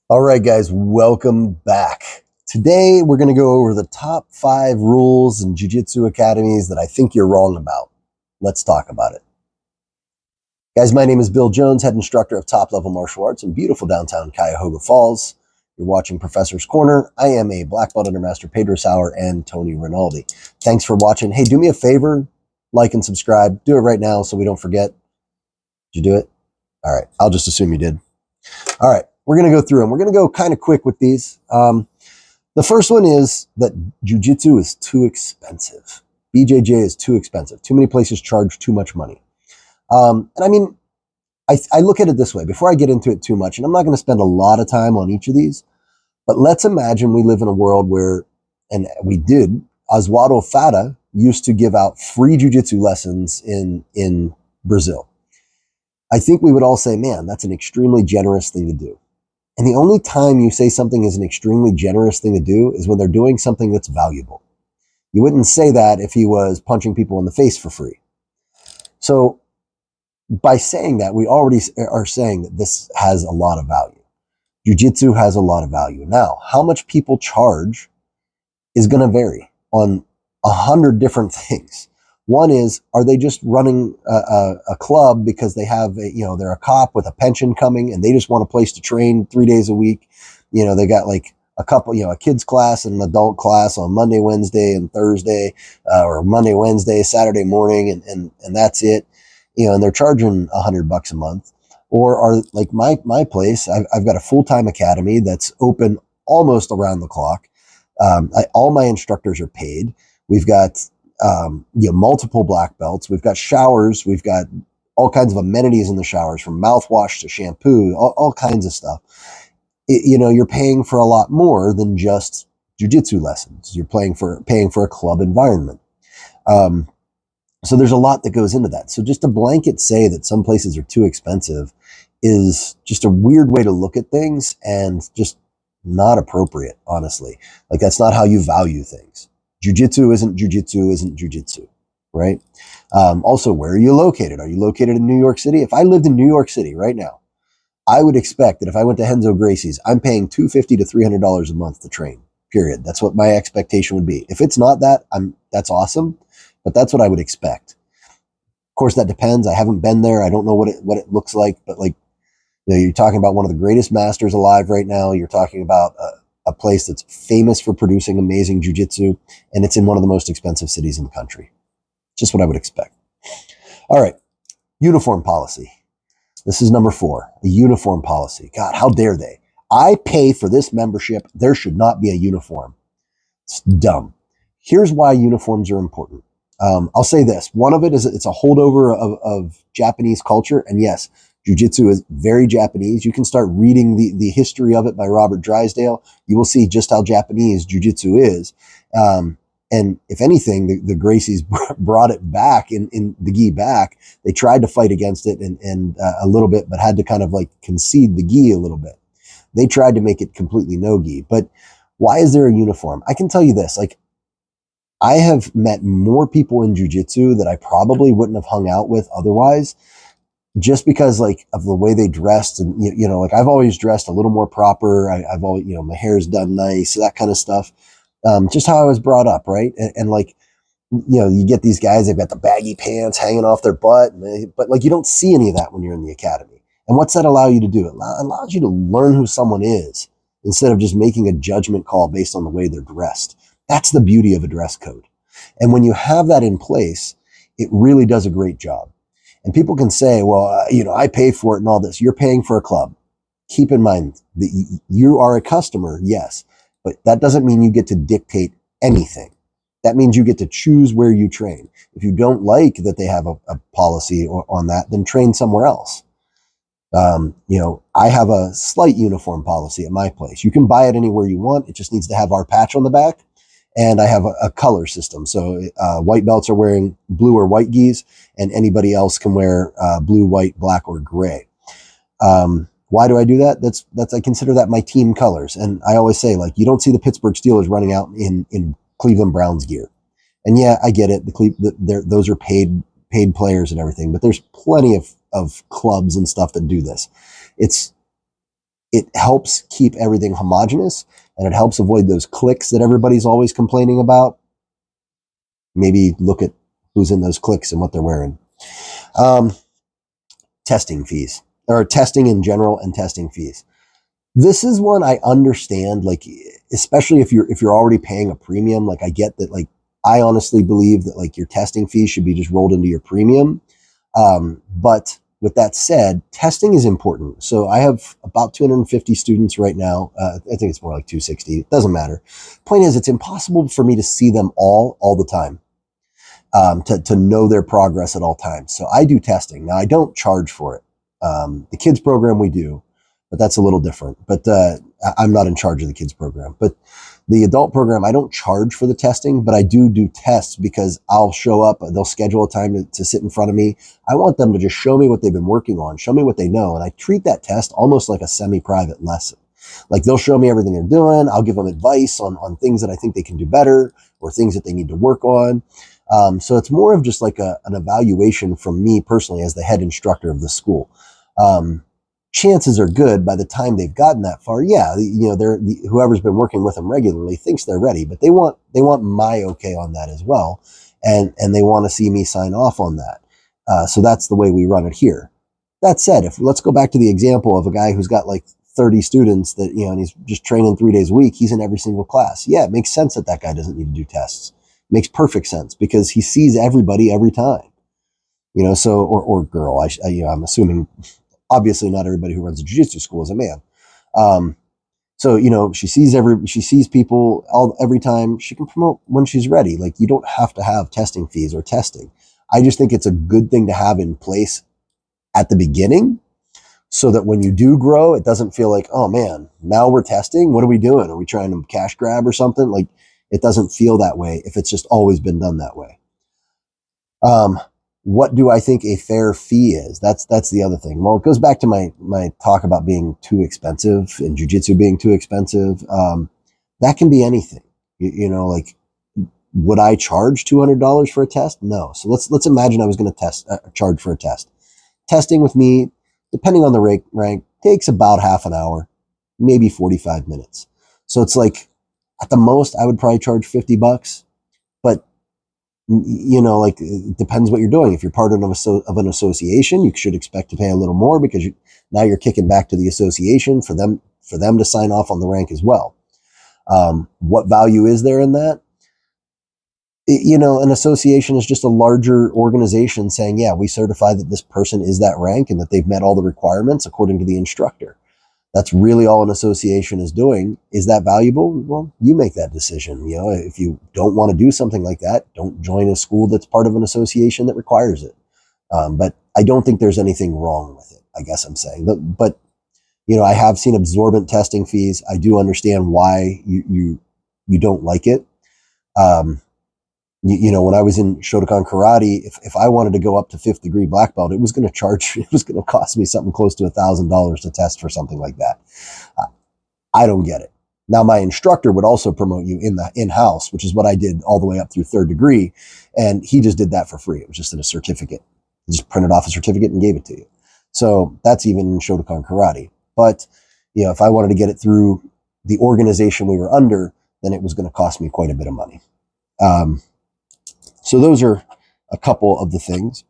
All right, guys, welcome back. Today, we're going to go over the top 5 rules in Jiu-Jitsu academies that I think you're wrong about. Let's talk about it. Guys, my name is Bill Jones, head instructor of top-level martial arts in beautiful downtown Cuyahoga Falls. You're watching Professor's Corner. I am a black belt under Master Pedro Sauer and Tony Rinaldi. Thanks for watching. Hey, do me a favor, like and subscribe. Do it right now so we don't forget. Did you do it? All right, I'll just assume you did. All right, we're going to go through them. We're going to go kind of quick with these. The first one is that Jiu-Jitsu is too expensive. BJJ is too expensive. Too many places charge too much money. And I mean, I look at it this way, before I get into it too much, and I'm not going to spend a lot of time on each of these, but let's imagine we live in a world where, and we did, Oswaldo Fata used to give out free Jiu-Jitsu lessons in Brazil. I think we would all say, man, that's an extremely generous thing to do. And the only time you say something is an extremely generous thing to do is when they're doing something that's valuable. You wouldn't say that if he was punching people in the face for free. So by saying that, we already are saying that this has a lot of value. Jiu-Jitsu has a lot of value. Now, how much people charge is going to vary on 100 different things. One is, are they just running a club because they have, they're a cop with a pension coming and they just want a place to train 3 days a week? They got like a couple, a kids class and an adult class on Monday, Wednesday, and Thursday, or Monday, Wednesday, Saturday morning, and that's it. And they're charging $100 a month. Or are like my place, I've got a full-time academy that's open almost around the clock. All my instructors are paid. We've got multiple black belts. We've got showers. We've got all kinds of amenities in the showers, from mouthwash to shampoo, all kinds of stuff. You're paying for a lot more than just jiu-jitsu lessons. You're paying for a club environment. So there's a lot that goes into that. So just to blanket say that some places are too expensive is just a weird way to look at things and just not appropriate, honestly. Like, that's not how you value things. Jiu-Jitsu isn't Jiu-Jitsu isn't Jiu-Jitsu, right? Also, where are you located? Are you located in New York City? If I lived in New York City right now, I would expect that if I went to Henzo Gracie's, I'm paying $250 to $300 a month to train, period. That's what my expectation would be. If it's not that, that's awesome, but that's what I would expect. Of course, that depends. I haven't been there. I don't know what it looks like, but you're talking about one of the greatest masters alive right now. You're talking about a place that's famous for producing amazing jiu-jitsu, and it's in one of the most expensive cities in the country. Just what I would expect. All right, uniform policy. This is number 4, a uniform policy. God, how dare they? I pay for this membership. There should not be a uniform. It's dumb. Here's why uniforms are important. I'll say this. One of it is it's a holdover of Japanese culture. And yes, Jiu-Jitsu is very Japanese. You can start reading the history of it by Robert Drysdale. You will see just how Japanese Jiu-Jitsu is. And if anything, the Gracies brought it back in the gi back. They tried to fight against it and a little bit, but had to kind of like concede the gi a little bit. They tried to make it completely no gi. But why is there a uniform? I can tell you this, I have met more people in jiu-jitsu that I probably wouldn't have hung out with otherwise, just because of the way they dressed. And, I've always dressed a little more proper. I've always, my hair's done nice, that kind of stuff. Just how I was brought up. Right. And you get these guys, they've got the baggy pants hanging off their butt, but you don't see any of that when you're in the academy. And what's that allow you to do? It allows you to learn who someone is instead of just making a judgment call based on the way they're dressed. That's the beauty of a dress code. And when you have that in place, it really does a great job. And people can say, well, I pay for it and all this. You're paying for a club. Keep in mind that you are a customer, yes, but that doesn't mean you get to dictate anything. That means you get to choose where you train. If you don't like that they have a policy on that, then train somewhere else. I have a slight uniform policy at my place. You can buy it anywhere you want. It just needs to have our patch on the back. And I have a color system. So white belts are wearing blue or white gis, and anybody else can wear blue, white, black, or gray. Why do I do that? That's I consider that my team colors. And I always say, you don't see the Pittsburgh Steelers running out in Cleveland Browns gear. And yeah, I get it. Those are paid players and everything, but there's plenty of clubs and stuff that do this. It's it helps keep everything homogenous, and it helps avoid those cliques that everybody's always complaining about. Maybe look at who's in those cliques and what they're wearing. Testing fees, or testing in general, and testing fees. This is one I understand, like, especially if you're already paying a premium. Like, I get that, like, I honestly believe that, like, your testing fee should be just rolled into your premium. But with that said, testing is important. So I have about 250 students right now. I think it's more like 260. It doesn't matter. Point is, it's impossible for me to see them all the time, to know their progress at all times. So I do testing. Now, I don't charge for it. The kids program we do, but that's a little different. But I'm not in charge of the kids program. But the adult program, I don't charge for the testing, but I do tests because I'll show up. They'll schedule a time to sit in front of me. I want them to just show me what they've been working on, show me what they know. And I treat that test almost like a semi-private lesson. Like, they'll show me everything they're doing. I'll give them advice on things that I think they can do better, or things that they need to work on. So it's more of just like an evaluation from me personally as the head instructor of the school. Chances are good by the time they've gotten that far. Yeah, whoever's been working with them regularly thinks they're ready, but they want my okay on that as well, and they want to see me sign off on that. So that's the way we run it here. That said, let's go back to the example of a guy who's got like 30 students that, and he's just training 3 days a week. He's in every single class. Yeah, it makes sense that guy doesn't need to do tests. It makes perfect sense because he sees everybody every time. So, or girl, I'm assuming. Obviously, not everybody who runs a jiu-jitsu school is a man. So, she sees people every time. She can promote when she's ready. Like, you don't have to have testing fees or testing. I just think it's a good thing to have in place at the beginning, so that when you do grow, it doesn't feel like, oh man, now we're testing. What are we doing? Are we trying to cash grab or something? Like, it doesn't feel that way if it's just always been done that way. What do I think a fair fee is? That's the other thing. Well, it goes back to my talk about being too expensive and jiu-jitsu being too expensive. That can be anything. Like, would I charge $200 for a test? No. So let's imagine I was going to charge for a test. Testing with me, depending on the rank, takes about half an hour, maybe 45 minutes. So it's like, at the most, I would probably charge $50, but like, it depends what you're doing. If you're part of an association, you should expect to pay a little more, because now you're kicking back to the association for them to sign off on the rank as well. What value is there in that? An association is just a larger organization saying, yeah, we certify that this person is that rank and that they've met all the requirements according to the instructor. That's really all an association is doing. Is that valuable? Well, you make that decision. If you don't want to do something like that, don't join a school that's part of an association that requires it. But I don't think there's anything wrong with it, I guess I'm saying. But I have seen absorbent testing fees. I do understand why you don't like it. When I was in Shotokan Karate, if I wanted to go up to 5th degree black belt, it was going to cost me something close to $1,000 to test for something like that. I don't get it. Now, my instructor would also promote you in-house, which is what I did all the way up through 3rd degree. And he just did that for free. It was just in a certificate. He just printed off a certificate and gave it to you. So that's even in Shotokan Karate. But, if I wanted to get it through the organization we were under, then it was going to cost me quite a bit of money. So those are a couple of the things.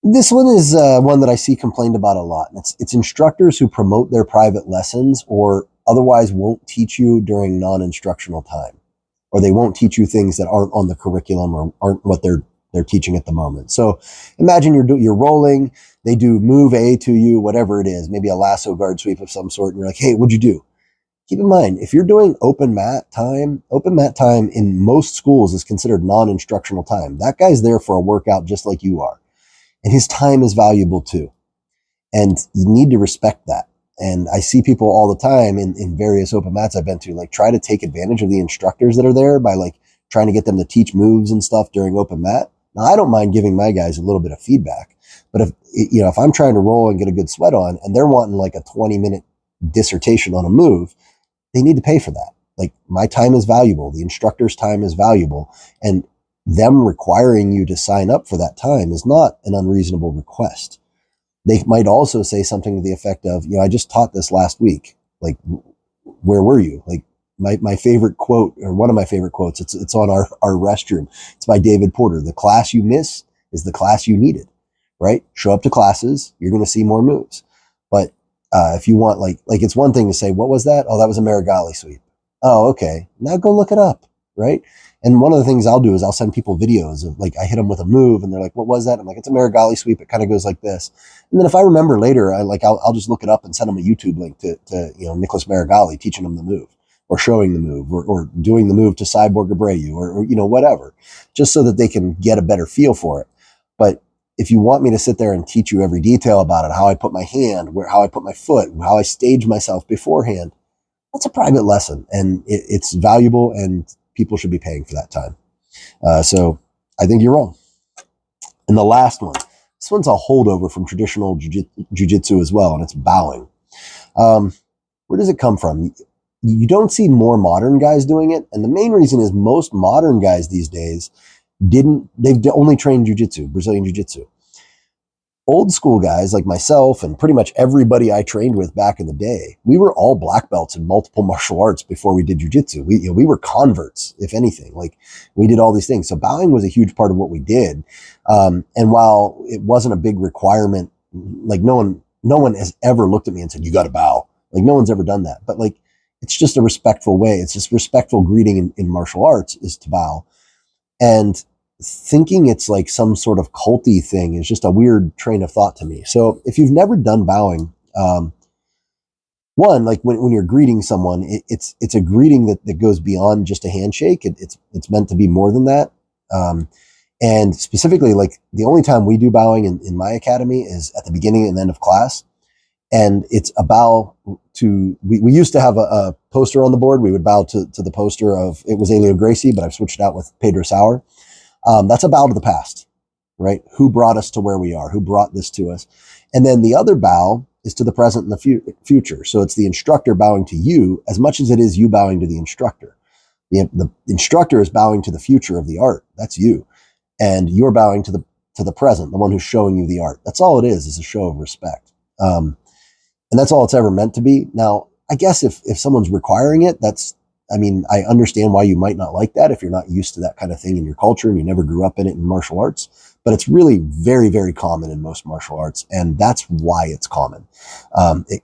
This one is one that I see complained about a lot. It's instructors who promote their private lessons or otherwise won't teach you during non-instructional time, or they won't teach you things that aren't on the curriculum or aren't what they're teaching at the moment. So imagine you're rolling, they do move A to you, whatever it is, maybe a lasso guard sweep of some sort, and you're like, hey, what'd you do? Keep in mind, if you're doing open mat time in most schools is considered non-instructional time. That guy's there for a workout just like you are. And his time is valuable too. And you need to respect that. And I see people all the time in various open mats I've been to, like, try to take advantage of the instructors that are there by, like, trying to get them to teach moves and stuff during open mat. Now, I don't mind giving my guys a little bit of feedback, but if I'm trying to roll and get a good sweat on and they're wanting like a 20-minute dissertation on a move, they need to pay for that. Like, my time is valuable. The instructor's time is valuable. And them requiring you to sign up for that time is not an unreasonable request. They might also say something to the effect of, I just taught this last week. Like, where were you? Like, my favorite quote, or one of my favorite quotes, it's on our restroom. It's by David Porter. The class you miss is the class you needed, right? Show up to classes, you're going to see more moves. But if you want, like it's one thing to say, what was that? Oh, that was a Marigali sweep. Oh, okay. Now go look it up, right? And one of the things I'll do is I'll send people videos of, like, I hit them with a move and they're like, what was that? I'm like, it's a Marigali sweep. It kind of goes like this. And then if I remember later, I'll just look it up and send them a YouTube link to Nicholas Marigali teaching them the move, or showing the move, or doing the move to Cyborg Abreu, or whatever, just so that they can get a better feel for it. But if you want me to sit there and teach you every detail about it, how I put my hand, how I put my foot, how I stage myself beforehand, that's a private lesson, and it's valuable, and people should be paying for that time. So I think you're wrong. And the last one, this one's a holdover from traditional jiu-jitsu as well, and it's bowing. Where does it come from? You don't see more modern guys doing it, and the main reason is most modern guys these days they've only trained jiu-jitsu, Brazilian jiu-jitsu. Old school guys like myself and pretty much everybody I trained with back in the day, we were all black belts in multiple martial arts before we did jiu-jitsu. We were converts, if anything. Like, we did all these things. So bowing was a huge part of what we did. And while it wasn't a big requirement, like no one has ever looked at me and said, you got to bow. Like, no one's ever done that. But like, it's just a respectful way. It's just respectful greeting in martial arts is to bow. And thinking it's like some sort of culty thing is just a weird train of thought to me. So if you've never done bowing, one, like when you're greeting someone, it's a greeting that goes beyond just a handshake. It's meant to be more than that. And specifically, like, the only time we do bowing in my academy is at the beginning and end of class. And it's a bow to, we used to have a poster on the board. We would bow to the poster of, it was Elio Gracie, but I've switched it out with Pedro Sauer. That's a bow to the past, right? Who brought us to where we are? Who brought this to us? And then the other bow is to the present and the future. So it's the instructor bowing to you as much as it is you bowing to the instructor. The instructor is bowing to the future of the art. That's you. And you're bowing to the present, the one who's showing you the art. That's all it is a show of respect. And that's all it's ever meant to be. Now, I guess if someone's requiring it, I understand why you might not like that if you're not used to that kind of thing in your culture and you never grew up in it in martial arts. But it's really very, very common in most martial arts, and that's why it's common.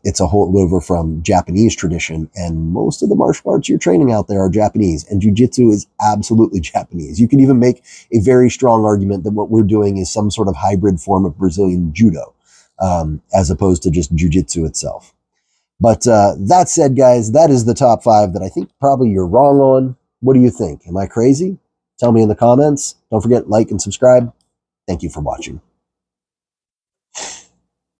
It's a holdover from Japanese tradition, and most of the martial arts you're training out there are Japanese, and jiu-jitsu is absolutely Japanese. You can even make a very strong argument that what we're doing is some sort of hybrid form of Brazilian judo, as opposed to just jiu-jitsu itself. But that said, guys, that is the top 5 that I think probably you're wrong on. What do you think? Am I crazy? Tell me in the comments. Don't forget, like and subscribe. Thank you for watching.